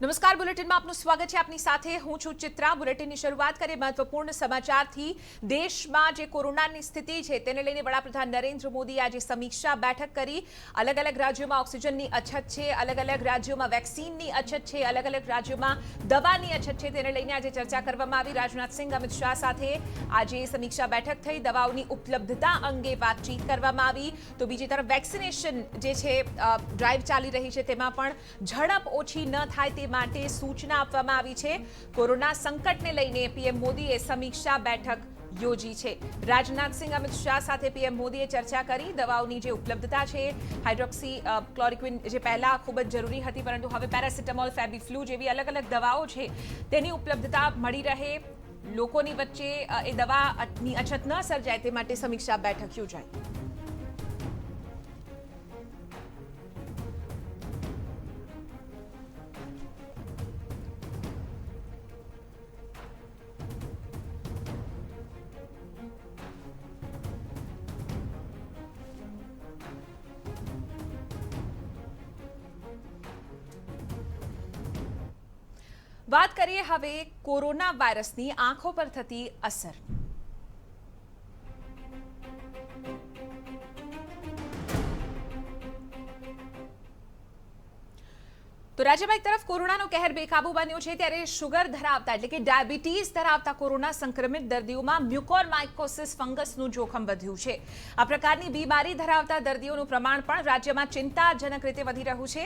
નમસ્કાર, બુલેટિનમાં આપનું સ્વાગત છે. આપની સાથે હું છું ચિત્રા. બુલેટિનની શરૂઆત કરીએ મહત્વપૂર્ણ સમાચારથી. દેશમાં જે કોરોનાની સ્થિતિ છે તેને લઈને વડાપ્રધાન નરેન્દ્ર મોદીએ આજે સમીક્ષા બેઠક કરી. અલગ અલગ રાજ્યોમાં ઓક્સિજનની અછત છે, અલગ અલગ રાજ્યોમાં વેક્સિનની અછત છે, અલગ અલગ રાજ્યોમાં દવાની અછત છે. તેને લઈને આજે ચર્ચા કરવામાં આવી. રાજનાથસિંહ, અમિત શાહ સાથે આજે સમીક્ષા બેઠક થઈ. દવાઓની ઉપલબ્ધતા અંગે વાતચીત કરવામાં આવી. તો બીજી તરફ વેક્સિનેશન જે છે ડ્રાઈવ ચાલી રહી છે તેમાં પણ ઝડપ ઓછી ન થાય તે માટે સૂચના આપવામાં આવી છે. કોરોના સંકટને લઈને પીએમ મોદીએ સમીક્ષા બેઠક યોજી છે. રાજનાથસિંહ, અમિત શાહ સાથે પીએમ મોદીએ ચર્ચા કરી. દવાઓની જે ઉપલબ્ધતા છે, હાઇડ્રોક્સી ક્લોરોક્વિન જે પહેલા ખૂબ જ જરૂરી હતી, પરંતુ હવે પેરાસિટામોલ, ફેબીફ્લુ જેવી અલગ અલગ દવાઓ છે તેની ઉપલબ્ધતા મળી રહે, લોકોની વચ્ચે એ દવાની અછત ન સર્જાય તે માટે સમીક્ષા બેઠક યોજાઈ. વાત કરીએ હવે કોરોના વાયરસની આંખો પર થતી અસર. તો રાજ્યમાં એક તરફ કોરોનાનો કહેર બેકાબુ બન્યો છે, ત્યારે શુગર ધરાવતા એટલે કે ડાયાબિટીસ ધરાવતા કોરોના સંક્રમિત દર્દીઓમાં મ્યુકોરમાઇકોસિસ ફંગસનું જોખમ વધ્યું છે. આ પ્રકારની બીમારી ધરાવતા દર્દીઓનું પ્રમાણ પણ રાજ્યમાં ચિંતાજનક રીતે વધી રહ્યું છે.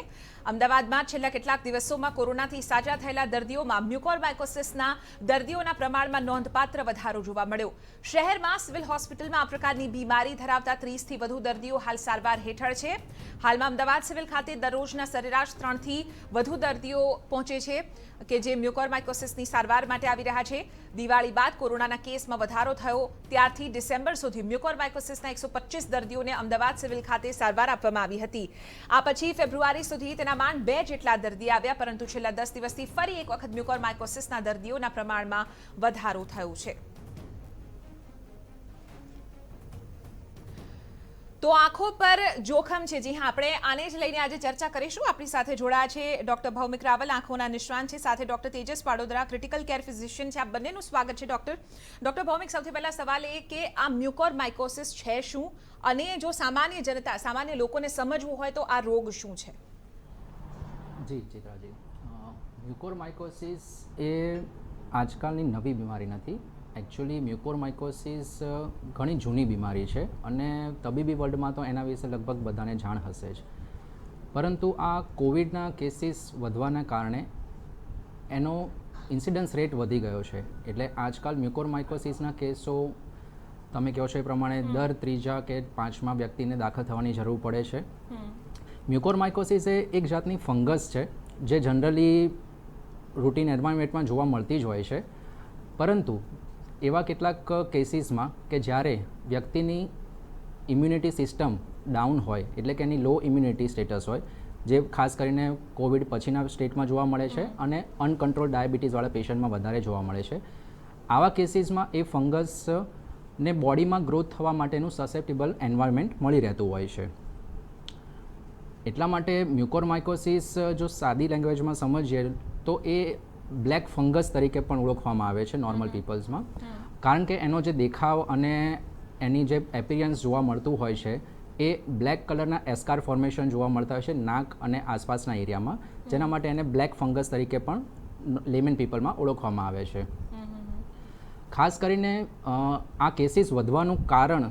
અમદાવાદમાં છેલ્લા કેટલાક દિવસોમાં કોરોનાથી સાજા થયેલા દર્દીઓમાં મ્યુકોરમાઇકોસિસના દર્દીઓના પ્રમાણમાં નોંધપાત્ર વધારો જોવા મળ્યો. શહેરમાં સિવિલ હોસ્પિટલમાં આ પ્રકારની બીમારી ધરાવતા 30થી વધુ દર્દીઓ હાલ સારવાર હેઠળ છે. હાલમાં અમદાવાદ સિવિલ ખાતે દરરોજના સરેરાશ 3થી વધુ દર્દીઓ પહોંચે છે કે જે મ્યુકોરમાઇકોસિસની સારવાર માટે આવી રહ્યા છે. દિવાળી બાદ કોરોનાના કેસમાં વધારો થયો ત્યારથી ડિસેમ્બર સુધી મ્યુકોરમાઇકોસિસના 125 દર્દીઓને અમદાવાદ સિવિલ ખાતે સારવાર આપવામાં આવી હતી. આ પછી ફેબ્રુઆરી સુધી તેના માંડ 2 જેટલા દર્દી આવ્યા, પરંતુ છેલ્લા 10 દિવસથી ફરી એક વખત મ્યુકોરમાઇકોસિસના દર્દીઓના પ્રમાણમાં વધારો થયો છે. તો આંખો પર જોખમ છે. જી હા, આપણે આને જ લઈને આજે ચર્ચા કરીશું. આપણી સાથે જોડાયા છે ડોક્ટર ભૌમિક રાવલ, આંખોના નિષ્ણાંત છે, સાથે doctor Tejas Padodara, critical care physician છે. આ બંનેનું સ્વાગત છે. ડોક્ટર ભૌમિક, સૌથી પહેલા સવાલ એ કે આ મ્યુકોરમાઇકોસિસ છે શું, અને જો સામાન્ય જનતા, સામાન્ય લોકોને સમજવું હોય તો આ રોગ શું છે? જી ચિત્રાજી, મ્યુકોરમાઇકોસિસ એ આજકાલની નવી બીમારી નથી. એકચ્યુઅલી મ્યુકોરમાઇકોસિસ ઘણી જૂની બીમારી છે અને તબીબી વર્લ્ડમાં તો એના વિશે લગભગ બધાને જાણ હશે જ. પરંતુ આ કોવિડના કેસીસ વધવાના કારણે એનો ઇન્સિડન્સ રેટ વધી ગયો છે. એટલે આજકાલ મ્યુકોરમાઇકોસિસના કેસો તમે કહો છો એ પ્રમાણે દર 3જા કે 5મા વ્યક્તિને દાખલ થવાની જરૂર પડે છે. મ્યુકોરમાઇકોસિસ એ એક જાતની ફંગસ છે જે જનરલી રૂટીન એન્વાયરમેન્ટમાં જોવા મળતી જ હોય છે, પરંતુ એવા કેટલાક કેસીસમાં કે જ્યારે વ્યક્તિની ઇમ્યુનિટી સિસ્ટમ ડાઉન હોય, એટલે કે એની લો ઇમ્યુનિટી સ્ટેટસ હોય, જે ખાસ કરીને કોવિડ પછીના સ્ટેટમાં જોવા મળે છે અને અનકન્ટ્રોલ ડાયાબિટીસવાળા પેશન્ટમાં વધારે જોવા મળે છે. આવા કેસીસમાં એ ફંગસને બોડીમાં ગ્રોથ થવા માટેનું સસેપ્ટેબલ એન્વાયરમેન્ટ મળી રહેતું હોય છે. એટલા માટે મ્યુકોરમાઇકોસિસ જો સાદી લેંગ્વેજમાં સમજીએ તો એ બ્લેક ફંગસ તરીકે પણ ઓળખવામાં આવે છે નોર્મલ પીપલ્સમાં, કારણ કે એનો જે દેખાવ અને એની જે એપિયરન્સ જોવા મળતું હોય છે એ બ્લેક કલરના એસ્કાર ફોર્મેશન જોવા મળતા હોય છે નાક અને આસપાસના એરિયામાં, જેના માટે એને બ્લેક ફંગસ તરીકે પણ લેમેન પીપલમાં ઓળખવામાં આવે છે. ખાસ કરીને આ કેસીસ વધવાનું કારણ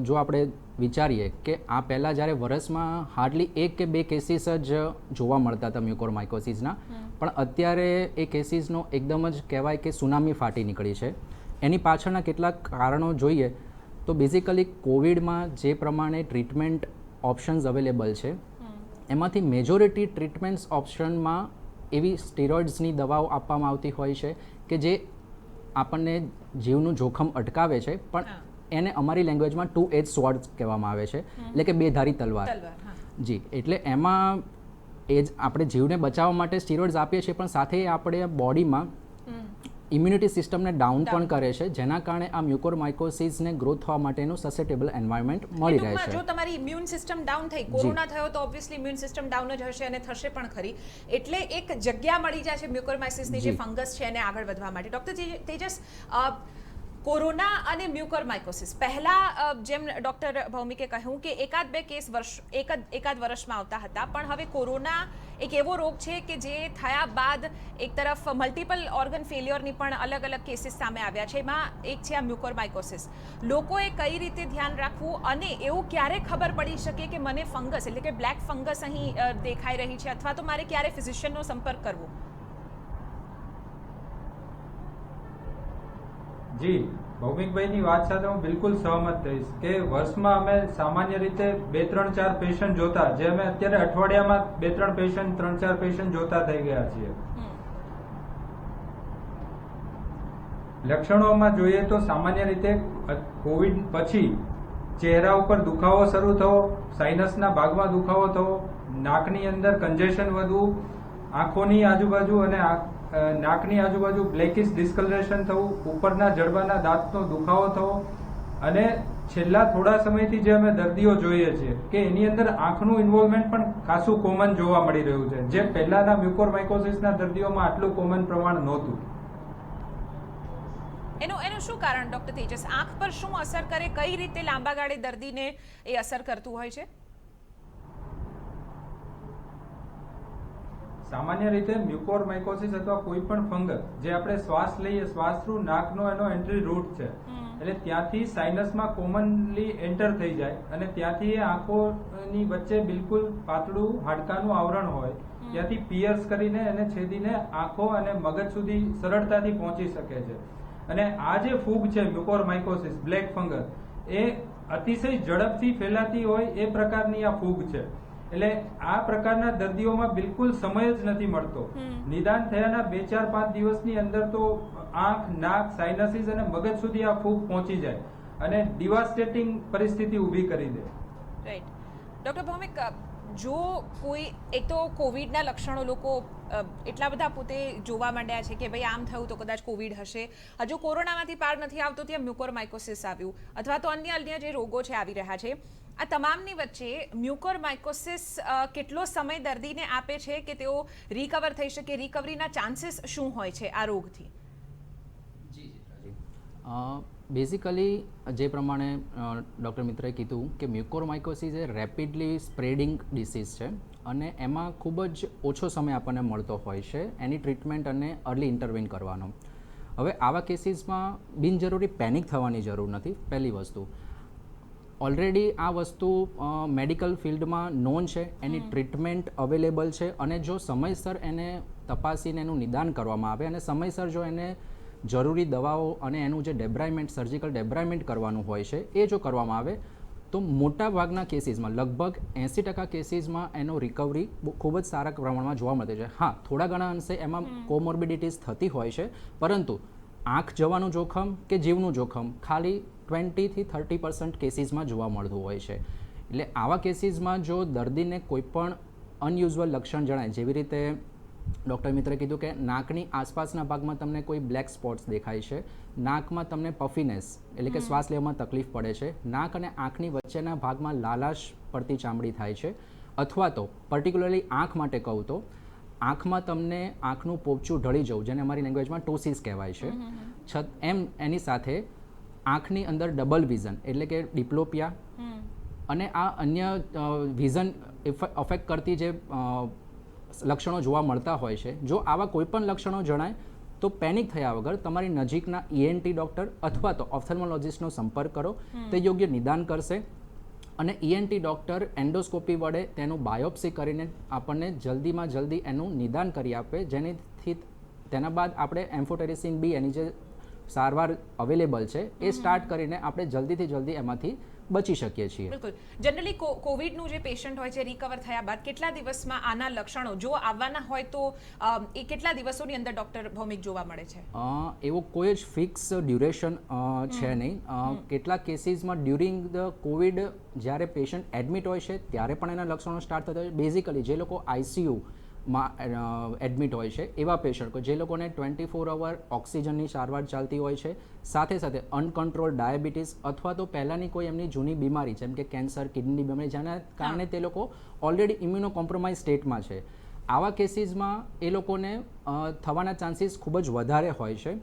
જો આપણે વિચારીએ કે આ પહેલાં જ્યારે વર્ષમાં હાર્ડલી 1 કે 2 કેસીસ જ જોવા મળતા હતા મ્યુકોરમાઇકોસિસના, પણ અત્યારે એ કેસીસનો એકદમ જ કહેવાય કે સુનામી ફાટી નીકળી છે. એની પાછળના કેટલાક કારણો જોઈએ તો બેઝિકલી કોવિડમાં જે પ્રમાણે ટ્રીટમેન્ટ ઓપ્શન્સ અવેલેબલ છે એમાંથી મેજોરિટી ટ્રીટમેન્ટ્સ ઓપ્શનમાં એવી સ્ટીરોઇડ્સની દવાઓ આપવામાં આવતી હોય છે કે જે આપણને જીવનું જોખમ અટકાવે છે, પણ એને અમારી લેંગ્વેજમાં 2-edged sword કહેવામાં આવે છે, એટલે કે બેધારી તલવાર. જી, એટલે એમાં એ જ આપણે જીવને બચાવવા માટે સ્ટીરોઇડ્સ આપીએ છીએ, પણ સાથે આપણે બોડીમાં ઇમ્યુનિટી સિસ્ટમને ડાઉન પણ કરે છે, જેના કારણે આ મ્યુકોરમાઇકોસિસને ગ્રોથ થવા માટેનું સસેટેબલ એન્વાયરમેન્ટ મળી રહે ટૂંકમાં છે. જો તમારી ઇમ્યુન સિસ્ટમ ડાઉન થઈ, કોરોના થયો તો ઓબ્વિયસલી ઇમ્યુન સિસ્ટમ ડાઉન જ હશે અને થશે પણ ખરી, એટલે એક જગ્યા મળી જાય છે મ્યુકોરમાઇસિસની જે ફંગસ છે એને આગળ વધવા માટે. ડૉક્ટર તેજસ, કોરોના અને મ્યુકોરમાઇકોસિસ પહેલા જેમ ડૉક્ટર ભૌમિકે કહ્યું કે એકાદ બે કેસ એકાદ વર્ષમાં આવતા હતા, પણ હવે કોરોના એક એવો રોગ છે કે જે થયા બાદ એક તરફ મલ્ટિપલ ઓર્ગન ફેલ્યોરની પણ અલગ અલગ કેસીસ સામે આવ્યા છે. એમાં એક છે આ મ્યુકોરમાઇકોસિસ. લોકોએ કઈ રીતે ધ્યાન રાખવું અને એવું ક્યારે ખબર પડી શકે કે મને ફંગસ એટલે કે બ્લેક ફંગસ અહીં દેખાઈ રહી છે, અથવા તો મારે ક્યારે ફિઝિશિયનનો સંપર્ક કરવો? જી, ભૌમિકભાઈની વાત સાથે હું બિલકુલ સહમત થઈશ કે વર્ષમાં અમે સામાન્ય રીતે 2-3-4 પેશન્ટ જોતા, જે અમે અત્યારે અઠવાડિયામાં 2-3 પેશન્ટ 3-4 પેશન્ટ જોતા થઈ ગયા છીએ. લક્ષણોમાં જોઈએ તો સામાન્ય રીતે કોવિડ પછી ચહેરા ઉપર દુખાવો શરૂ થવો, સાઇનસના ભાગમાં દુખાવો થવો, નાકની અંદર કન્જેશન વધવું, આંખોની આજુબાજુ અને નાકની આજુબાજુ બ્લેકિશ ડિસ્કલરેશન થવું, ઉપરના જડબાના દાંતનો દુખાવો થવો, અને છેલ્લા થોડા સમયથી જે અમે દર્દીઓ જોઈએ છીએ કે એની અંદર આંખનું ઇન્વોલ્વમેન્ટ પણ ખાસું કોમન જોવા મળી રહ્યું છે, જે પહેલાના મ્યુકોરમાઇકોસિસના દર્દીઓમાં આટલું કોમન પ્રમાણ નહોતું. એનું શું કારણ ડૉક્ટર તેજસ? આંખ પર શું અસર કરે, કઈ રીતે લાંબા ગાળે દર્દીને એ અસર કરતું હોય છે? સામાન્ય રીતે મ્યુકોરમાઇકોસિસ અથવા કોઈ પણ ફંગસ જે આપણે શ્વાસ લઈએ, શ્વાસ થ્રુ નાકનો એનો એન્ટ્રી રૂટ છે, એટલે ત્યાંથી સાઇનસમાં કોમનલી એન્ટર થઈ જાય અને ત્યાંથી એ આંખોની વચ્ચે બિલકુલ પાતળું હાડકાનું આવરણ હોય, ત્યાંથી પિયર્સ કરીને એને છેદીને આંખો અને મગજ સુધી સરળતાથી પહોંચી શકે છે. અને આ જે ફૂગ છે મ્યુકોરમાઇકોસિસ બ્લેક ફંગસ, એ અતિશય ઝડપથી ફેલાતી હોય એ પ્રકારની આ ફૂગ છે. એટલે આ પ્રકારના દર્દીઓમાં બિલકુલ સમય જ નથી મળતો. નિદાન થયાના 2-4-5 દિવસની અંદર તો આંખ, નાક, સાઇનસીસ અને મગજ સુધી આ ફૂગ પહોંચી જાય અને ડિવાસ્ટેટિંગ પરિસ્થિતિ ઊભી કરી દે. રાઈટ. ડૉક્ટર ભૌમિક, જો કોઈ એક તો કોવિડના લક્ષણો લોકો એટલા બધા પોતે જોવા માંડ્યા છે કે ભાઈ આમ થયું તો કદાચ કોવિડ હશે, હજુ કોરોનામાંથી પાર નથી આવતો ત્યાં મ્યુકોરમાઇકોસિસ આવ્યું, અથવા તો અન્ય જે રોગો છે આવી રહ્યા છે. આ તમામની વચ્ચે મ્યુકોરમાઇકોસિસ કેટલો સમય દર્દીને આપે છે કે તેઓ રિકવર થઈ શકે? રિકવરીના ચાન્સીસ શું હોય છે આ રોગથી? બેઝિકલી જે પ્રમાણે ડૉક્ટર મિત્રએ કીધું કે મ્યુકોરમાઇકોસિસ એ રેપિડલી સ્પ્રેડિંગ ડિસીઝ છે અને એમાં ખૂબ જ ઓછો સમય આપણને મળતો હોય છે એની ટ્રીટમેન્ટ અને અર્લી ઇન્ટરવેન કરવાનો. હવે આવા કેસીસમાં બિનજરૂરી પેનિક થવાની જરૂર નથી. પહેલી વસ્તુ, ઓલરેડી આ વસ્તુ મેડિકલ ફિલ્ડમાં નોન છે, એની ટ્રીટમેન્ટ અવેલેબલ છે, અને જો સમયસર એને તપાસીને એનું નિદાન કરવામાં આવે અને સમયસર જો એને જરૂરી દવાઓ અને એનું જે ડેબ્રાઇમેન્ટ, સર્જિકલ ડેબ્રાઇમેન્ટ કરવાનું હોય છે એ જો કરવામાં આવે તો મોટા ભાગના કેસીસમાં, લગભગ 80% કેસીસમાં એનો રિકવરી ખૂબ જ સારા પ્રમાણમાં જોવા મળે છે. હા, થોડા ઘણા અંશે એમાં કોમોર્બિડિટીઝ થતી હોય છે, પરંતુ આંખ જવાનું જોખમ કે જીવનું જોખમ ખાલી 20-30% કેસીસમાં જોવા મળતું હોય છે. એટલે આવા કેસીસમાં જો દર્દીને કોઈ પણ અનયુઝ્યુઅલ લક્ષણ જણાય, જેવી રીતે ડૉક્ટર મિત્રે કીધું કે નાકની આસપાસના ભાગમાં તમને કોઈ બ્લેક સ્પોટ્સ દેખાય છે, નાકમાં તમને પફીનેસ એટલે કે શ્વાસ લેવામાં તકલીફ પડે છે, નાક અને આંખની વચ્ચેના ભાગમાં લાલાશ પડતી ચામડી થાય છે, અથવા તો પર્ટિક્યુલરલી આંખ માટે કહું તો આંખમાં તમને આંખનું પોપચું ઢળી જવું, જેને અમારી લેંગ્વેજમાં ટોસિસ કહેવાય છે, એમ એની સાથે આંખની અંદર ડબલ વિઝન એટલે કે ડિપ્લોપિયા અને આ અન્ય વિઝન અફેક્ટ કરતી જે લક્ષણો જોવા મળતા હોય છે, જો આવા કોઈ પણ લક્ષણો જણાય તો પેનિક થયા વગર તમારી નજીકના ENT ડૉક્ટર અથવા તો ઓપ્થેલ્મોલોજિસ્ટનો સંપર્ક કરો. તે યોગ્ય નિદાન કરશે અને ENT ડૉક્ટર એન્ડોસ્કોપી વડે તેનું બાયોપ્સી કરીને આપણને જલ્દીમાં જલ્દી એનું નિદાન કરી આપે, જેનીથી તેના બાદ આપણે એમ્ફોટેરિસિન B એની જે સારવાર અવેલેબલ છે એ સ્ટાર્ટ કરીને આપણે જલ્દીથી જલ્દી એમાંથી બચી શકીએ છીએ. બિલકુલ. જનરલી કોવિડનું જે પેશન્ટ હોય છે રિકવર થયા બાદ કેટલા દિવસમાં આના લક્ષણો જો આવવાના હોય તો એ કેટલા દિવસોની અંદર ડૉક્ટર ભૌમિક જોવા મળે છે? એવો કોઈ જ ફિક્સ ડ્યુરેશન છે નહીં. કેટલાક કેસીસમાં ડ્યુરિંગ ધ કોવિડ જ્યારે પેશન્ટ એડમિટ હોય છે ત્યારે પણ એના લક્ષણો સ્ટાર્ટ થતા હોય. બેઝિકલી જે લોકો ICU એડમિટ હોય છે એવા પેશન્ટ જે લોકોને 24 અવર ઓક્સિજનની સારવાર ચાલતી હોય છે, સાથે સાથે અનકન્ટ્રોલ ડાયાબિટીસ અથવા તો પહેલાંની કોઈ એમની જૂની બીમારી જેમ કે કેન્સર, કિડની બીમારી, જેના કારણે તે લોકો ઓલરેડી ઇમ્યુનો કોમ્પ્રોમાઇઝ સ્ટેટમાં છે. આવા કેસીસમાં એ લોકોને થવાના ચાન્સીસ ખૂબ જ વધારે હોય છે.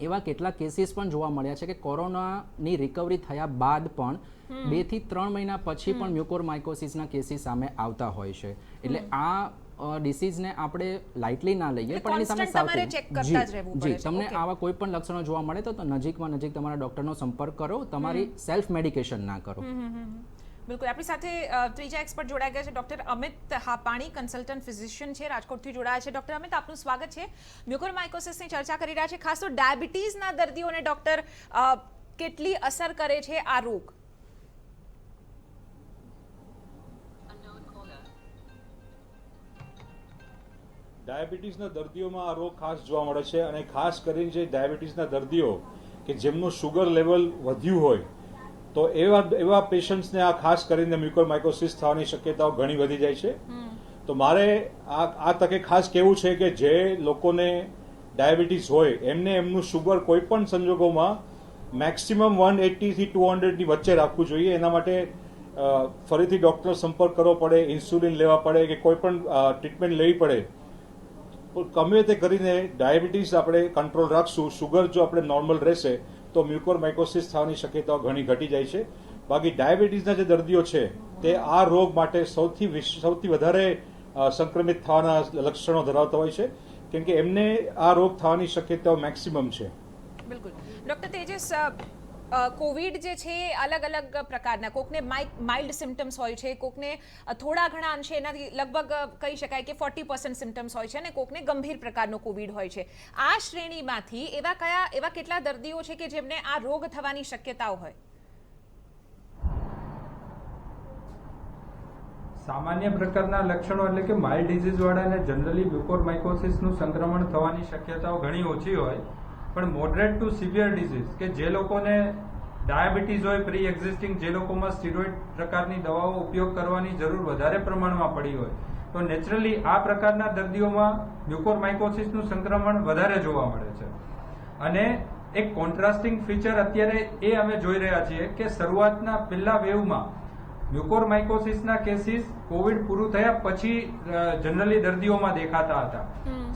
એવા કેટલાક કેસીસ પણ જોવા મળ્યા છે કે કોરોનાની રિકવરી થયા બાદ પણ 2 થી 3 મહિના પછી પણ મ્યુકોરમાઇકોસિસના કેસીસ સામે આવતા હોય છે. એટલે આ ડિસીઝને આપણે લાઇટલી ના લઈએ, પણ એની સામે સાવચેતી. તમને આવા કોઈ પણ લક્ષણો જોવા મળે તો નજીકમાં નજીક તમારા ડૉક્ટરનો સંપર્ક કરો, તમારી સેલ્ફ મેડિકેશન ના કરો. બિલકુલ. આપણી સાથે ત્રીજા એક્સપર્ટ જોડાઈ ગયા છે ડોક્ટર અમિત હાપાણી, કન્સલ્ટન્ટ ફિઝિશિયન છે, રાજકોટથી જોડાયા છે. ડોક્ટર અમિત, આપનું સ્વાગત છે. મ્યુકોરમાઇકોસિસની ચર્ચા કરી રહ્યા છે. ખાસ તો ડાયાબિટીસના દર્દીઓને ડોક્ટર કેટલી અસર કરે છે આ રોગ? ડાયાબિટીસના દર્દીઓમાં આ રોગ ખાસ જોવા મળે છે, અને ખાસ કરીને જે ડાયાબિટીસના દર્દીઓ કે જેમનું શુગર લેવલ વધ્યું હોય તો એવા પેશન્ટ્સને આ ખાસ કરીને મ્યુકોરમાઇકોસિસ થવાની શક્યતાઓ ઘણી વધી જાય છે. તો મારે આ તકે ખાસ કહેવું છે કે જે લોકોને ડાયાબિટીસ હોય એમને એમનું શુગર કોઈ પણ સંજોગોમાં મેક્સિમમ 180 થી 200 ની વચ્ચે રાખવું જોઈએ. એના માટે ફરીથી ડૉક્ટરનો સંપર્ક કરવો પડે, ઇન્સ્યુલિન લેવા પડે કે કોઈ પણ ટ્રીટમેન્ટ લેવી પડે. ગમે તે કરીને ડાયાબિટીસ આપણે કંટ્રોલ રાખશું, શુગર જો આપણે નોર્મલ રહેશે તો મ્યુકોરમાઇકોસિસ થવાની શક્યતાઓ ઘણી ઘટી જાય છે. બાકી ડાયાબિટીસના જે દર્દીઓ છે તે આ રોગ માટે સૌથી વધારે સંક્રમિત થવાના લક્ષણો ધરાવતા હોય છે, કેમ કે એમને આ રોગ થવાની શક્યતાઓ મેક્સિમમ છે. બિલકુલ. ડોક્ટર તેજસ, કોવિડ જે છે અલગ અલગ પ્રકારના, કોકને માઇલ્ડ સિમ્ટમ્સ હોય છે, કોકને થોડા ઘણા અંશે એનાથી લગભગ કહી શકાય કે 40% સિમ્ટમ્સ હોય છે, અને કોકને ગંભીર પ્રકારનો કોવિડ હોય છે. આ શ્રેણીમાંથી એવા કેટલા દર્દીઓ છે કે જેમને આ રોગ થવાની શક્યતાઓ હોય? સામાન્ય પ્રકારના લક્ષણો એટલે કે માઇલ્ડ ડિઝીઝ વાળાને જનરલી મ્યુકોરમાઇકોસિસનું સંક્રમણ થવાની શક્યતાઓ ઘણી ઓછી હોય, પણ મોડરેટ ટુ સિવિયર ડિઝીઝ કે જે લોકોને ડાયાબિટીસ હોય પ્રી એક્ઝિસ્ટિંગ, જે લોકોમાં સ્ટીરોઇડ પ્રકારની દવાઓ ઉપયોગ કરવાની જરૂર વધારે પ્રમાણમાં પડી હોય, તો નેચરલી આ પ્રકારના દર્દીઓમાં મ્યુકોરમાઇકોસિસનું સંક્રમણ વધારે જોવા મળે છે. અને એક કોન્ટ્રાસ્ટિંગ ફીચર અત્યારે એ અમે જોઈ રહ્યા છીએ કે શરૂઆતના પહેલા વેવમાં મ્યુકોરમાઇકોસિસના કેસીસ કોવિડ પૂરું થયા પછી જનરલી દર્દીઓમાં દેખાતા હતા,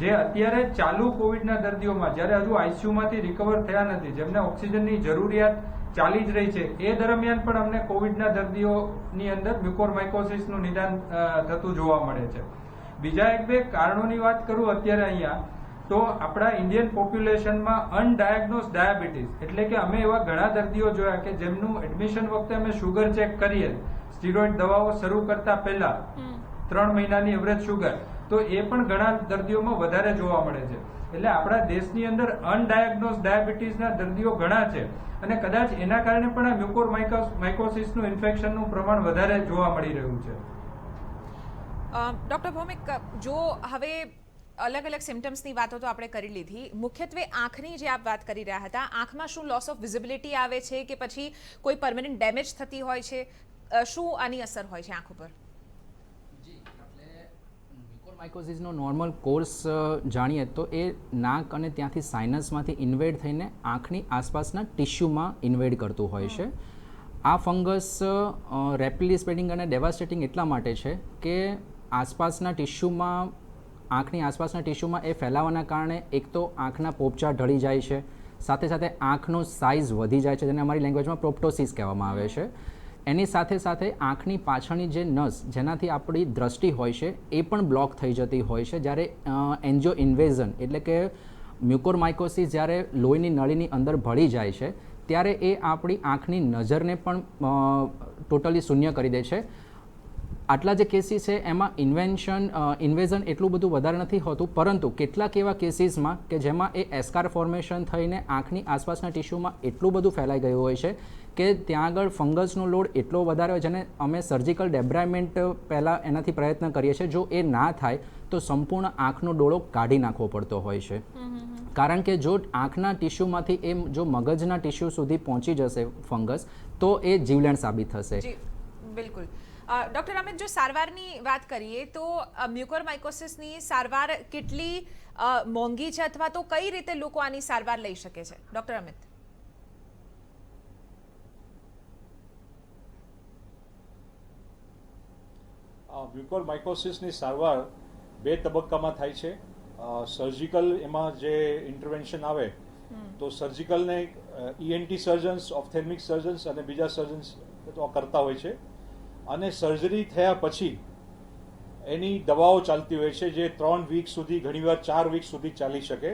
જે અત્યારે ચાલુ કોવિડના દર્દીઓમાં, જ્યારે હજુ આઈસીયુમાંથી રિકવર થયા નથી, જેમને ઓક્સિજનની જરૂરિયાત ચાલી જ રહી છે, એ દરમિયાન પણ અમને કોવિડના દર્દીઓની અંદર મ્યુકોરમાઇકોસિસનું નિદાન થતું જોવા મળે છે. બીજા એક બે કારણોની વાત કરું અત્યારે અહીંયા, તો આપણા ઇન્ડિયન પોપ્યુલેશનમાં અનડાયગ્નોઝ ડાયાબિટીસ એટલે કે અમે એવા ઘણા દર્દીઓ જોયા કે જેમનું એડમિશન વખતે અમે શુગર ચેક કરીએ સ્ટીરોઇડ દવાઓ શરૂ કરતા પહેલા 3 મહિનાની એવરેજ શુગર, તો એ પણ ઘણા દર્દીઓમાં વધારે જોવા મળે છે. એટલે આપણા દેશની અંદર અનડાયગ્નોઝ ડાયાબિટીસના દર્દીઓ ઘણા છે, અને કદાચ એના કારણે પણ આ મ્યુકોરમાઇકોસિસનું ઇન્ફેક્શનનું પ્રમાણ વધારે જોવા મળી રહ્યું છે. ડોક્ટર ભૌમિક, જો હવે અલગ અલગ સિમ્ટમ્સની વાતો તો આપણે કરી લીધી, મુખ્યત્વે આંખની જે આપ વાત કરી રહ્યા હતા, આંખમાં શું લોસ ઓફ વિઝિબિલિટી આવે છે કે પછી કોઈ પરમેનન્ટ ડેમેજ થતી હોય છે? શું આની અસર હોય છે આંખ ઉપર? મ્યુકોરમાઇકોસિસનો નોર્મલ કોર્સ જાણીએ તો એ નાક અને ત્યાંથી સાઇનસમાંથી ઇન્વેડ થઈને આંખની આસપાસના ટિશ્યુમાં ઇન્વેડ કરતું હોય છે. આ ફંગસ રેપિડલી સ્પ્રેડિંગ અને ડેવાસ્ટેટિંગ એટલા માટે છે કે આસપાસના ટિશ્યુમાં, આંખની આસપાસના ટિશ્યુમાં એ ફેલાવાના કારણે એક તો આંખના પોપચા ઢળી જાય છે, સાથે સાથે આંખનો સાઇઝ વધી જાય છે, જેને અમારી લેંગ્વેજમાં પ્રોપ્ટોસિસ કહેવામાં આવે છે. એની સાથે સાથે આંખની પાછળની જે નસ જેનાથી આપણી દ્રષ્ટિ હોય છે એ પણ બ્લોક થઈ જતી હોય છે. જ્યારે એન્જિયો ઇન્વેઝન એટલે કે મ્યુકોરમાઇકોસિસ જ્યારે લોહીની નળીની અંદર ભળી જાય છે ત્યારે એ આપણી આંખની નજરને પણ ટોટલી શૂન્ય કરી દે છે. આટલા જે કેસીસ છે એમાં ઇન્વેઝન એટલું બધું વધારે નથી હોતું, પરંતુ કેટલાક એવા કેસીસમાં કે જેમાં એ એસ્કાર ફોર્મેશન થઈને આંખની આસપાસના ટિશ્યુમાં એટલું બધું ફેલાઈ ગયું હોય છે કે ત્યાં આગળ ફંગસનો લોડ એટલો વધારે હોય, જેને અમે સર્જિકલ ડેબ્રાયમેન્ટ પહેલાં એનાથી પ્રયત્ન કરીએ છીએ. જો એ ના થાય તો સંપૂર્ણ આંખનો ડોળો કાઢી નાખવો પડતો હોય છે, કારણ કે જો આંખના ટિશ્યુમાંથી એ જો મગજના ટિશ્યુ સુધી પહોંચી જશે ફંગસ તો એ જીવલેણ સાબિત થશે. બિલકુલ. ડૉક્ટર અમિત, જો સારવારની વાત કરીએ તો મ્યુકોરમાઇકોસિસની સારવાર કેટલી મોંઘી છે અથવા તો કઈ રીતે લોકો આની સારવાર લઈ શકે છે? ડૉક્ટર અમિત. મ્યુકોરમાઇકોસિસની સારવાર 2 તબક્કામાં થાય છે. સર્જિકલ એમાં જે ઇન્ટરવેન્શન આવે તો સર્જિકલને ENT સર્જન્સ, ઓપ્થેલ્મિક સર્જન્સ અને બીજા સર્જન્સ તો કરતા હોય છે. અને સર્જરી થયા પછી એની દવાઓ ચાલતી હોય છે જે 3 વીક સુધી, ઘણીવાર 4 વીક સુધી ચાલી શકે.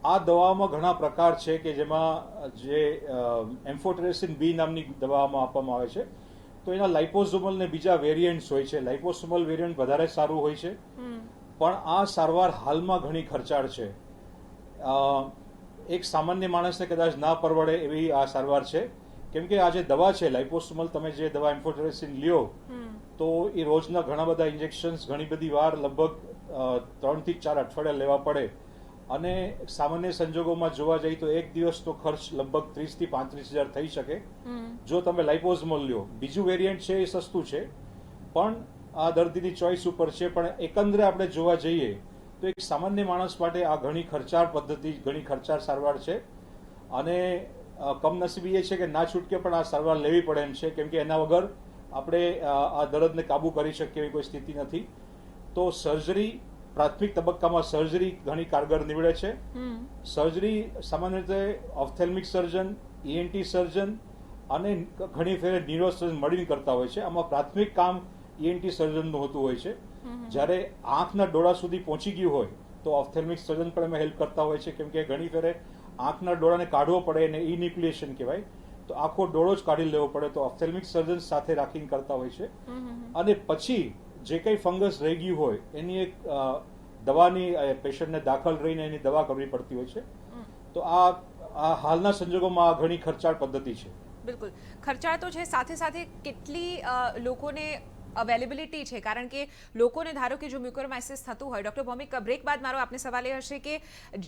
આ દવામાં ઘણા પ્રકાર છે કે જેમાં જે એમ્ફોટેરેસિન B નામની દવામાં આપવામાં આવે છે. તો એના લાઇપોઝોમલ ને બીજા વેરિયન્ટ્સ હોય છે. લાઇપોસોમલ વેરિયન્ટ વધારે સારું હોય છે, પણ આ સારવાર હાલમાં ઘણી ખર્ચાળ છે. એક સામાન્ય માણસને કદાચ ના પરવડે એવી આ સારવાર છે, કેમ કે આ જે દવા છે લાઇપોસોમલ, તમે જે દવા એમ્ફોટેરેસિન લ્યો તો એ રોજના ઘણા બધા ઇન્જેક્શન્સ ઘણી બધી વાર લગભગ 3 થી 4 અઠવાડિયા લેવા પડે. અને સામાન્ય સંજોગોમાં જોવા જઈએ તો એક દિવસનો ખર્ચ લગભગ 30 થી 35,000 થઈ શકે જો તમે લાઇપોઝોમલ લ્યો. બીજું વેરિયન્ટ છે એ સસ્તું છે, પણ આ દર્દીની ચોઈસ ઉપર છે. પણ એકંદરે આપણે જોવા જઈએ તો એક સામાન્ય માણસ માટે આ ઘણી ખર્ચાળ પદ્ધતિ, ઘણી ખર્ચાળ સારવાર છે. અને કમનસીબી એ છે કે ના છૂટકે પણ આ સારવાર લેવી પડે એમ છે, કેમ કે એના વગર આપણે આ દર્દને કાબુ કરી શકીએ એવી કોઈ સ્થિતિ નથી. તો સર્જરી, પ્રાથમિક તબક્કામાં સર્જરી ઘણી કારગર નીવડે છે. સર્જરી સામાન્ય રીતે ઓપ્થેલ્મિક સર્જન, ENT સર્જન અને ઘણી ફેરે ન્યુરો સર્જન મળીને કરતા હોય છે. આમાં પ્રાથમિક કામ ENT સર્જનનું હોતું હોય છે. જ્યારે આંખના ડોળા સુધી પહોંચી ગયું હોય તો ઓપ્થેલ્મિક સર્જન પણ એમાં હેલ્પ કરતા હોય છે, કેમ કે ઘણી ફેરે આંખના ડોળાને કાઢવો પડે એને ઇન્યુક્લિએશન કહેવાય, તો આખો ડોળો જ કાઢી લેવો પડે, તો ઓપ્થેલ્મિક સર્જન સાથે રાખીને કરતા હોય છે. અને પછી જે કંઈ ફંગસ રહી ગયું હોય એની એક દવાની પેશન્ટને દાખલ રહીને એની દવા કરવી પડતી હોય છે. તો આ હાલના સંજોગોમાં આ ઘણી ખર્ચાળ પદ્ધતિ છે. બિલકુલ ખર્ચાળ તો છે, સાથે સાથે કેટલી લોકોને અવેલેબિલિટી છે? કારણ કે લોકોને ધારો કે જો મ્યુકોરમાઇસિસ થતું હોય, ડૉક્ટર ભૌમિક, બ્રેક બાદ મારો આપને સવાલ એ હશે કે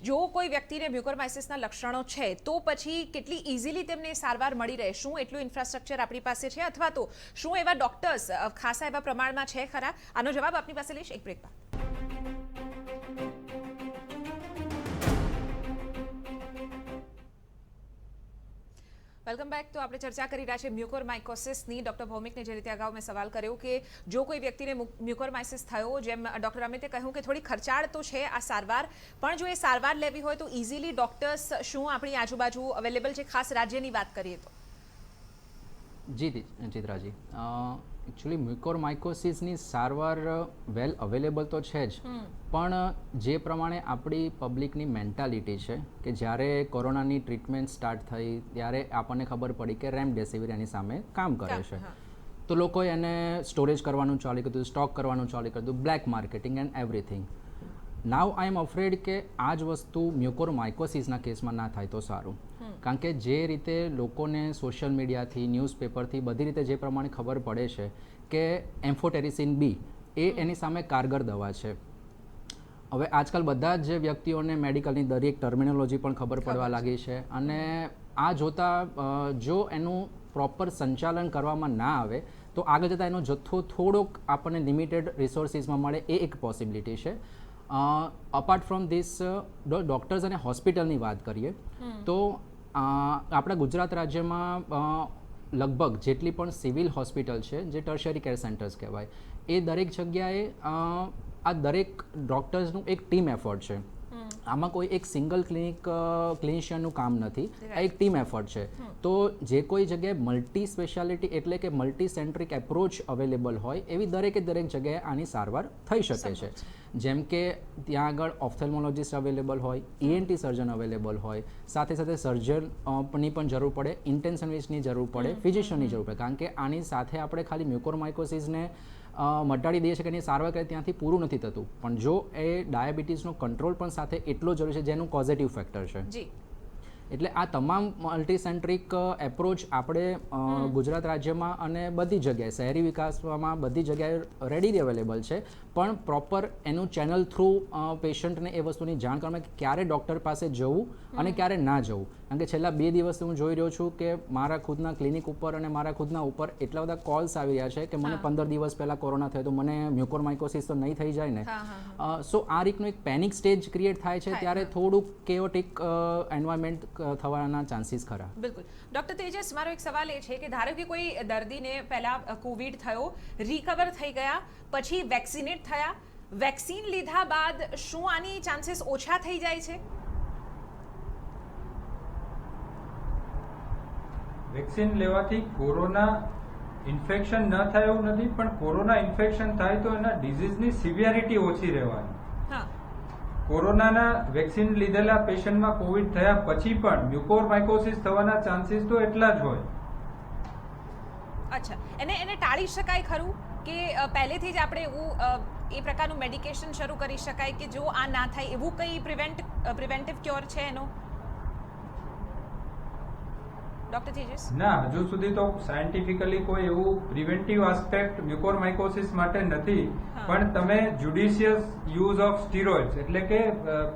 જો કોઈ વ્યક્તિને મ્યુકોરમાઇસિસના લક્ષણો છે તો પછી કેટલી ઇઝીલી તેમને સારવાર મળી રહે? શું એટલું ઇન્ફ્રાસ્ટ્રક્ચર આપણી પાસે છે, અથવા તો શું એવા ડૉક્ટર્સ ખાસા એવા પ્રમાણમાં છે ખરા? આનો જવાબ આપની પાસે લઈશ એક બ્રેક બાદ. Welcome back. તો આપણે ચર્ચા કરી રહ્યા છે મ્યુકોરમાઇકોસિસની. ડૉક્ટર ભૌમિકને જે રીતે અગાઉ મેં સવાલ કર્યો કે જો કોઈ વ્યક્તિને મ્યુકોરમાઇસિસ થયો, જેમ ડૉક્ટર અમિતે કહ્યું કે થોડી ખર્ચાળ તો છે આ સારવાર, પણ જો એ સારવાર લેવી હોય તો ઇઝીલી ડૉક્ટર્સ શું આપણી આજુબાજુ અવેલેબલ છે, ખાસ રાજ્યની વાત કરીએ તો? જી ચિત્રાજી, એકચ્યુઅલી મ્યુકોરમાઇકોસિસની સારવાર વેલ અવેલેબલ તો છે જ, પણ જે પ્રમાણે આપણી પબ્લિકની મેન્ટાલિટી છે કે જ્યારે કોરોનાની ટ્રીટમેન્ટ સ્ટાર્ટ થઈ ત્યારે આપણને ખબર પડી કે રેમડેસિવિર એની સામે કામ કરે છે, તો લોકોએ એને સ્ટોરેજ કરવાનું ચાલુ કર્યું, સ્ટોક કરવાનું ચાલુ કર્યું, black marketing and everything. Now I am afraid કે આ જ વસ્તુ મ્યુકોરમાઇકોસિસના કેસમાં ના થાય તો સારું, કારણ કે જે રીતે લોકોને સોશિયલ મીડિયાથી, ન્યૂઝપેપરથી, બધી રીતે જે પ્રમાણે ખબર પડે છે કે એમ્ફોટેરેસિન B એ એની સામે કારગર દવા છે. હવે આજકાલ બધા જ વ્યક્તિઓને મેડિકલની દરેક ટર્મિનોલોજી પણ ખબર પડવા લાગી છે, અને આ જોતાં જો એનું પ્રોપર સંચાલન કરવામાં ના આવે તો આગળ જતાં એનો જથ્થો થોડોક આપણને લિમિટેડ રિસોર્સિસમાં મળે, એ એક પોસિબિલિટી છે. અપાર્ટ ફ્રોમ ધીસ, ડૉક્ટર્સ અને હોસ્પિટલની વાત કરીએ તો આપણા ગુજરાત રાજ્યમાં લગભગ જેટલી પણ સિવિલ હોસ્પિટલ છે, જે ટર્શરી કેર સેન્ટર્સ કહેવાય, એ દરેક જગ્યાએ આ દરેક ડૉક્ટર્સનું એક ટીમ એફર્ટ છે. આમાં કોઈ એક સિંગલ ક્લિનિશિયનનું કામ નથી, આ એક ટીમ એફર્ટ છે. તો જે કોઈ જગ્યાએ મલ્ટી સ્પેશિયાલિટી એટલે કે મલ્ટી સેન્ટ્રિક એપ્રોચ અવેલેબલ હોય એવી દરેક જગ્યાએ આની સારવાર થઈ શકે છે. જેમ કે ત્યાં આગળ ઓપ્થેલ્મોલોજીસ્ટ અવેલેબલ હોય, ENT સર્જન અવેલેબલ હોય, સાથે સાથે સર્જનની પણ જરૂર પડે, ઇન્ટેન્સિવિસ્ટની જરૂર પડે, ફિઝિશિયનની જરૂર પડે, કારણ કે આની સાથે આપણે ખાલી મ્યુકોરમાઇકોસિસને મટાડી દઈએ છીએ કે એની સારવાર કરીએ ત્યાંથી પૂરું નથી થતું, પણ જો એ ડાયાબિટીસનો કંટ્રોલ પણ સાથે એટલો જરૂરી છે જેનું કોઝેટિવ ફેક્ટર છે. એટલે આ તમામ મલ્ટીસેન્ટ્રિક એપ્રોચ આપણે ગુજરાત રાજ્યમાં અને બધી જગ્યાએ શહેરી વિકાસમાં બધી જગ્યાએ રેડી અવેલેબલ છે, પણ પ્રોપર એનું ચેનલ થ્રુ પેશન્ટને એ વસ્તુની જાણ કરવામાં કે ક્યારે ડૉક્ટર પાસે જવું અને ક્યારે ના જવું. કારણ કે છેલ્લા 2 દિવસથી હું જોઈ રહ્યો છું કે મારા ખુદના ક્લિનિક ઉપર અને મારા ખુદના ઉપર એટલા બધા કોલ્સ આવી રહ્યા છે કે મને 15 દિવસ પહેલાં કોરોના થયો તો મને મ્યુકોરમાઇકોસિસ તો નહીં થઈ જાય ને. સો આ રીતનું એક પેનિક સ્ટેજ ક્રિએટ થાય છે ત્યારે થોડુંક કેઓટિક એન્વાયરમેન્ટ થવાના ચાન્સીસ ખરા. બિલકુલ. ડૉક્ટર તેજસ, મારો એક સવાલ એ છે કે ધારો કે કોઈ દર્દીને પહેલાં કોવિડ થયો, રિકવર થઈ ગયા, પછી વેક્સિનેટ થયા, વેક્સિન લીધા બાદ શું આની ચાન્સીસ ઓછા થઈ જાય છે? વેક્સિન લેવાથી કોરોના ઇન્ફેક્શન ન થાય એવું નથી, પણ કોરોના ઇન્ફેક્શન થાય તો એના ડિઝીઝની સિવિયરિટી ઓછી રહેવાની. હા. કોરોનાના વેક્સિન લીધેલા પેશન્ટમાં કોવિડ થયા પછી પણ મ્યુકોરમાઇકોસિસ થવાના ચાન્સીસ તો એટલા જ હોય. અચ્છા, એને ટાળી શકાય ખરું કે પહેલેથી જ આપણે એવું એ પ્રકારનું મેડિકેશન શરૂ કરી શકાય કે જો આ ના થાય એવું કંઈ પ્રિવેન્ટિવ ક્યોર છે એનો? ડોક્ટર તેજસ? ના, હજુ સુધી તો સાયન્ટિફિકલી કોઈ એવું પ્રિવેન્ટિવ આસ્પેક્ટ મ્યુકોરમાઇકોસિસ માટે નથી, પણ તમે જ્યુડિશિયસ યુઝ ઓફ સ્ટીરોઇડ્સ એટલે કે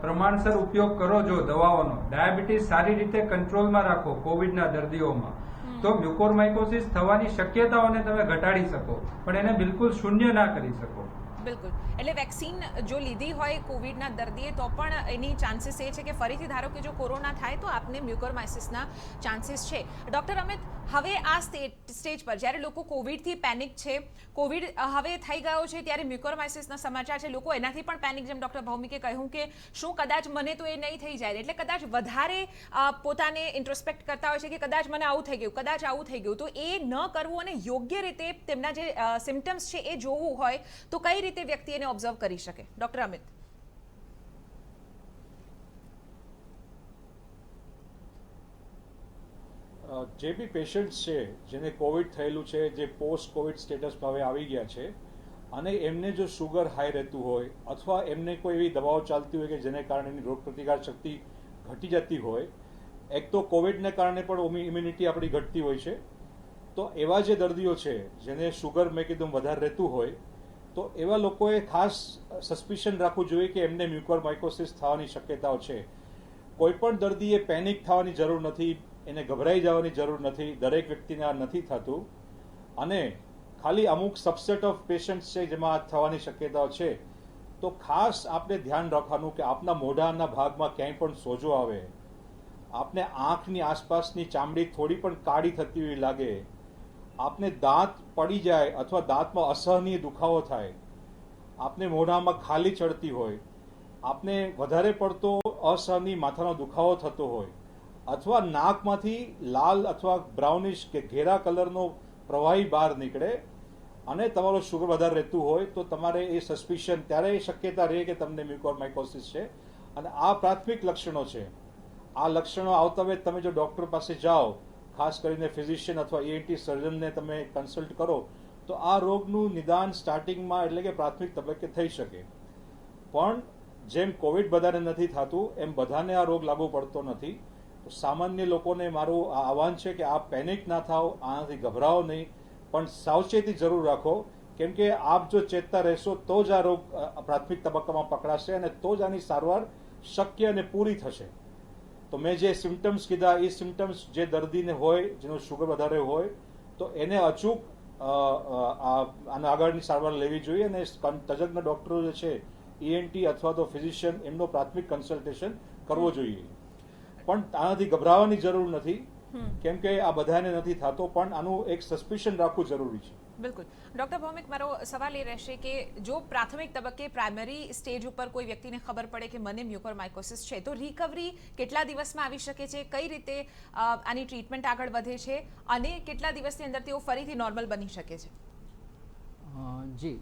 પ્રમાણસર ઉપયોગ કરો જો દવાઓનો, ડાયાબિટીસ સારી રીતે કંટ્રોલમાં રાખો કોવિડના દર્દીઓમાં, તો મ્યુકોરમાઇકોસિસ થવાની શક્યતાઓને તમે ઘટાડી શકો, પણ એને બિલકુલ શૂન્ય ના કરી શકો. બિલકુલ. એટલે વેક્સિન જો લીધી હોય કોવિડના દર્દીએ તો પણ એની ચાન્સીસ એ છે કે ફરીથી ધારો કે જો કોરોના થાય તો આપને મ્યુકોરમાઇસિસના ચાન્સીસ છે. ડૉક્ટર અમિત, હવે આ સ્ટેજ પર જ્યારે લોકો કોવિડથી પેનિક છે, કોવિડ હવે થઈ ગયો છે, ત્યારે મ્યુકોરમાઇસિસના સમાચાર છે, લોકો એનાથી પણ પેનિક, જેમ ડૉક્ટર ભૌમિકે કહ્યું કે શું કદાચ મને તો એ નહીં થઈ જાય, એટલે કદાચ વધારે પોતાને ઇન્ટ્રોસ્પેક્ટ કરતા હોય છે કે કદાચ મને આવું થઈ ગયું, કદાચ આવું થઈ ગયું. તો એ ન કરવું અને યોગ્ય રીતે તેમના જે સિમ્ટમ્સ છે એ જોવું હોય તો કઈ રીતે વ્યક્તિ એને ઓબ્ઝર્વ કરી શકે? ડૉક્ટર અમિત. જે બી પેશન્ટ્સ છે જેને કોવિડ થયેલું છે, જે પોસ્ટ કોવિડ સ્ટેટસમાં હવે આવી ગયા છે, અને એમને જો શુગર હાઈ રહેતું હોય અથવા એમને કોઈ એવી દવાઓ ચાલતી હોય કે જેને કારણે એની રોગપ્રતિકાર શક્તિ ઘટી જતી હોય, એક તો કોવિડને કારણે પણ ઇમ્યુનિટી આપણી ઘટતી હોય છે, તો એવા જે દર્દીઓ છે જેને શુગર મેં કીધું વધારે રહેતું હોય, તો એવા લોકોએ ખાસ સસ્પિશન રાખવું જોઈએ કે એમને મ્યુકોરમાઇકોસિસ થવાની શક્યતાઓ છે. કોઈ પણ દર્દીએ પેનિક થવાની જરૂર નથી, એને ગભરાઈ જવાની જરૂર નથી. દરેક વ્યક્તિને આ નથી થતું, અને ખાલી અમુક સબસેટ ઓફ પેશન્ટ્સ છે જેમાં આ થવાની શક્યતાઓ છે. તો ખાસ આપણે ધ્યાન રાખવાનું કે આપના મોઢાના ભાગમાં ક્યાંય પણ સોજો આવે, આપને આંખની આસપાસની ચામડી થોડી પણ કાળી થતી હોય લાગે, આપને દાંત પડી જાય અથવા દાંતમાં અસહનીય દુખાવો થાય, આપને મોઢામાં ખાલી ચડતી હોય, આપને વધારે પડતો અસહનીય માથાનો દુખાવો થતો હોય, અથવા નાકમાંથી લાલ અથવા બ્રાઉનિશ કે ઘેરા કલરનો પ્રવાહી બહાર નીકળે અને તમારો શુગર વધારે રહેતું હોય, તો તમારે એ સસ્પિશન ત્યારે શક્યતા રહે કે તમને મ્યુકોરમાઇકોસિસ છે. અને આ પ્રાથમિક લક્ષણો છે. આ લક્ષણો આવતા વેત તમે જો ડૉક્ટર પાસે જાઓ, ખાસ કરીને ફિઝિશિયન અથવા ENT સર્જનને તમે કન્સલ્ટ કરો, તો આ રોગનું નિદાન સ્ટાર્ટિંગમાં એટલે કે પ્રાથમિક તબક્કે થઈ શકે. પણ જેમ કોવિડ બધાને નથી થતું એમ બધાને આ રોગ લાગુ પડતો નથી. તો સામાન્ય લોકોને મારું આ આહવાન છે કે આપ પેનિક ના થાઓ, આનાથી ગભરાઓ નહીં, પણ સાવચેતી જરૂર રાખો, કેમ કે આપ જો ચેતતા રહેશો તો જ આ રોગ પ્રાથમિક તબક્કામાં પકડાશે અને તો જ આની સારવાર શક્ય અને પૂરી થશે. તો મેં જે સિમ્ટમ્સ કીધા એ સિમ્ટમ્સ જે દર્દીને હોય, જેનું શુગર વધારે હોય, તો એને અચૂક આના આગળની સારવાર લેવી જોઈએ અને તજજ્ઞ ડૉક્ટરો જે છે ENT અથવા તો ફિઝિશિયન એમનો પ્રાથમિક કન્સલ્ટેશન કરવો જોઈએ. પણ આનાથી ગભરાવાની જરૂર નથી, કેમ કે આ બધાને નથી થતો, પણ આનું એક સસ્પિશન રાખવું જરૂરી છે. બિલકુલ. ડૉક્ટર ભૌમિક, મારો સવાલ એ રહેશે કે જો પ્રાથમિક તબક્કે પ્રાઇમરી સ્ટેજ ઉપર કોઈ વ્યક્તિને ખબર પડે કે મને મ્યુકોરમાઇકોસિસ છે, તો રિકવરી કેટલા દિવસમાં આવી શકે છે, કઈ રીતે આની ટ્રીટમેન્ટ આગળ વધે છે અને કેટલા દિવસની અંદર તેઓ ફરીથી નોર્મલ બની શકે છે? જી,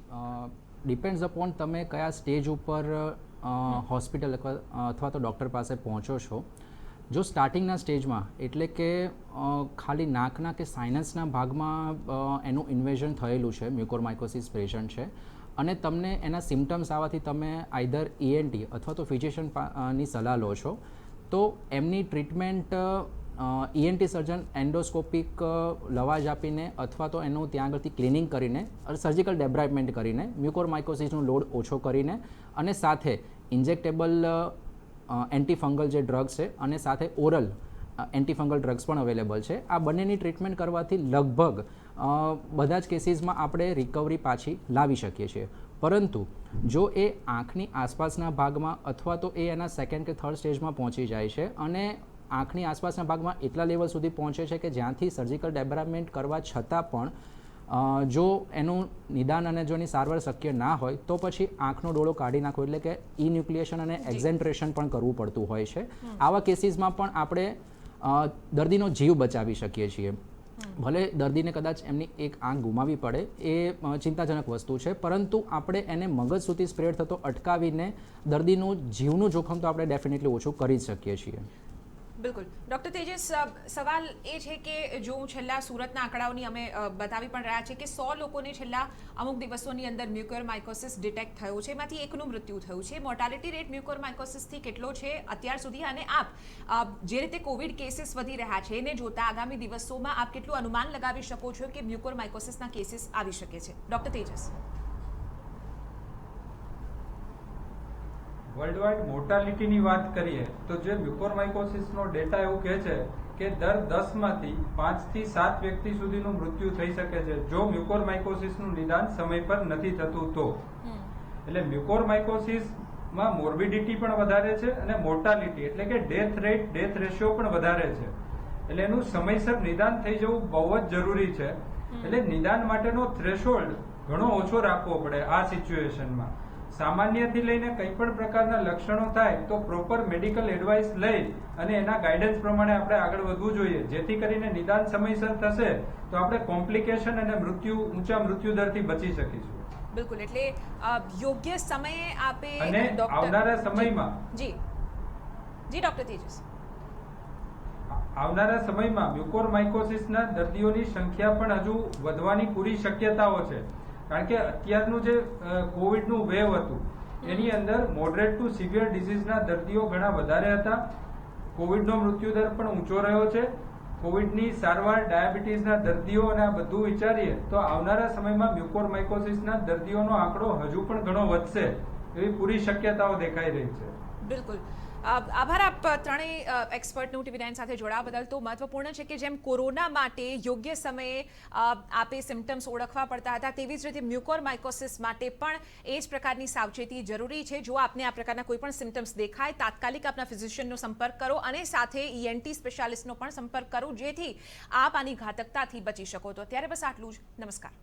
ડિપેન્ડ્સ અપોન તમે કયા સ્ટેજ ઉપર હોસ્પિટલ અથવા તો ડૉક્ટર પાસે પહોંચો છો. જો સ્ટાર્ટિંગના સ્ટેજમાં એટલે કે ખાલી નાકના કે સાઇનસના ભાગમાં એનું ઇન્વેઝન થયેલું છે, મ્યુકોરમાઇકોસિસ પેશન્ટ છે, અને તમને એના સિમ્ટમ્સ આવવાથી તમે આઈધર ENT અથવા તો ફિઝિશિયનની સલાહ લો છો, તો એમની ટ્રીટમેન્ટ ENT સર્જન એન્ડોસ્કોપિક લવાજ આપીને અથવા તો એનું ત્યાં આગળથી ક્લિનિંગ કરીને સર્જિકલ ડેબ્રાઇડમેન્ટ કરીને મ્યુકોરમાઇકોસિસનો લોડ ઓછો કરીને અને સાથે ઇન્જેક્ટેબલ એન્ટીફંગલ જે ડ્રગ્સ છે અને સાથે ઓરલ એન્ટીફંગલ ડ્રગ્સ પણ અવેલેબલ છે. આ બંનેની ટ્રીટમેન્ટ કરવાથી લગભગ બધા જ કેસીસમાં આપણે રિકવરી પાછી લાવી શકીએ છીએ. પરંતુ જો એ આંખની આસપાસના ભાગમાં અથવા તો એ એના સેકન્ડ કે થર્ડ સ્ટેજમાં પહોંચી જાય છે અને આંખની આસપાસના ભાગમાં એટલા લેવલ સુધી પહોંચે છે કે જ્યાંથી સર્જિકલ ડેબ્રાઇડમેન્ટ કરવા છતાં પણ જો એનું નિદાન અને જો એની સારવાર શક્ય ના હોય તો પછી આંખનો ડોળો કાઢી નાખવો એટલે કે ઇન્યુક્લિએશન અને એક્ઝેન્ટ્રેશન પણ કરવું પડતું હોય છે. આવા કેસીસમાં પણ આપણે દર્દીનો જીવ બચાવી શકીએ છીએ. ભલે દર્દીને કદાચ એમની એક આંખ ગુમાવી પડે એ ચિંતાજનક વસ્તુ છે, પરંતુ આપણે એને મગજ સુધી સ્પ્રેડ થતો અટકાવીને દર્દીનું જીવનું જોખમ તો આપણે ડેફિનેટલી ઓછું કરી જ શકીએ છીએ. બિલકુલ. ડૉક્ટર તેજસ, સવાલ એ છે કે જો હું છેલ્લા સુરતના આંકડાઓની અમે બતાવી પણ રહ્યા છે કે 100 લોકોને છેલ્લા અમુક દિવસોની અંદર મ્યુકોરમાઇકોસિસ ડિટેક્ટ થયો છે, એમાંથી એકનું મૃત્યુ થયું છે. મોર્ટાલિટી રેટ મ્યુકોરમાઇકોસિસથી કેટલો છે અત્યાર સુધી, અને આપ જે રીતે કોવિડ કેસીસ વધી રહ્યા છે એને જોતા આગામી દિવસોમાં આપ કેટલું અનુમાન લગાવી શકો છો કે મ્યુકોરમાઇકોસિસના કેસીસ આવી શકે છે? ડૉક્ટર તેજસ. વર્લ્ડ વાઇડ મોર્ટાલિટીની વાત કરીએ તો જે મ્યુકોરમાઇકોસિસનો ડેટા એવું કહે છે કે દર 10માંથી 5 થી 7 વ્યક્તિ સુધીનું મૃત્યુ થઈ શકે છે જો મ્યુકોરમાઇકોસિસનું નિદાન સમય પર નથી થતું તો. એટલે મ્યુકોરમાઇકોસિસમાં મોર્બિડિટી પણ વધારે છે અને મોર્ટાલિટી એટલે કે ડેથ રેટ, ડેથ રેશિયો પણ વધારે છે. એટલે એનું સમયસર નિદાન થઈ જવું બહુ જ જરૂરી છે. એટલે નિદાન માટેનો થ્રેશોલ્ડ ઘણો ઓછો રાખવો પડે આ સિચ્યુએશનમાં. સામાન્યથી લઈને કંઈ પણ પ્રકારના લક્ષણો થાય તો પ્રોપર મેડિકલ એડવાઇસ લઈ અને એના ગાઈડન્સ પ્રમાણે આપણે આગળ વધવું જોઈએ, જેથી કરીને નિદાન સમયસર થશે તો આપણે કોમ્પ્લિકેશન અને ઊંચા મૃત્યુદરથી બચી શકીશું. બિલકુલ. એટલે યોગ્ય સમયે આપે અને આવનારા સમયમાં જી ડૉક્ટર તેજસ, આવનારા સમયમાં મ્યુકોરમાઇકોસિસના દર્દીઓની સંખ્યા પણ હજુ વધવાની પૂરી શક્યતાઓ છે. કારણ કે અત્યારનું જે કોવિડનું વેવ હતું એની અંદર મોડરેટ ટુ સિવિયર ડિઝીઝના દર્દીઓ ઘણા વધારે હતા. કોવિડનો મૃત્યુદર પણ ઊંચો રહ્યો છે. કોવિડની સારવાર, ડાયાબિટીસના દર્દીઓ અને આ બધું વિચારીએ તો આવનારા સમયમાં મ્યુકોરમાઇકોસિસના દર્દીઓનો આંકડો હજુ પણ ઘણો વધશે એવી પૂરી શક્યતાઓ દેખાઈ રહી છે. બિલકુલ. આભાર આપ ત્રણેય એક્સપર્ટનું TV9 સાથે જોડાવા બદલ. તો મહત્વપૂર્ણ છે કે જેમ કોરોના માટે યોગ્ય સમયે આપે સિમ્ટમ્સ ઓળખવા પડતા હતા, તેવી જ રીતે મ્યુકોરમાઇકોસિસ માટે પણ એ જ પ્રકારની સાવચેતી જરૂરી છે. જો આપને આ પ્રકારના કોઈ પણ સિમ્ટમ્સ દેખાય, તાત્કાલિક આપના ફિઝિશિયનનો સંપર્ક કરો અને સાથે ENT સ્પેશિયાલિસ્ટનો પણ સંપર્ક કરો, જેથી આપ આની ઘાતકતાથી બચી શકો. તો અત્યારે બસ આટલું જ. નમસ્કાર.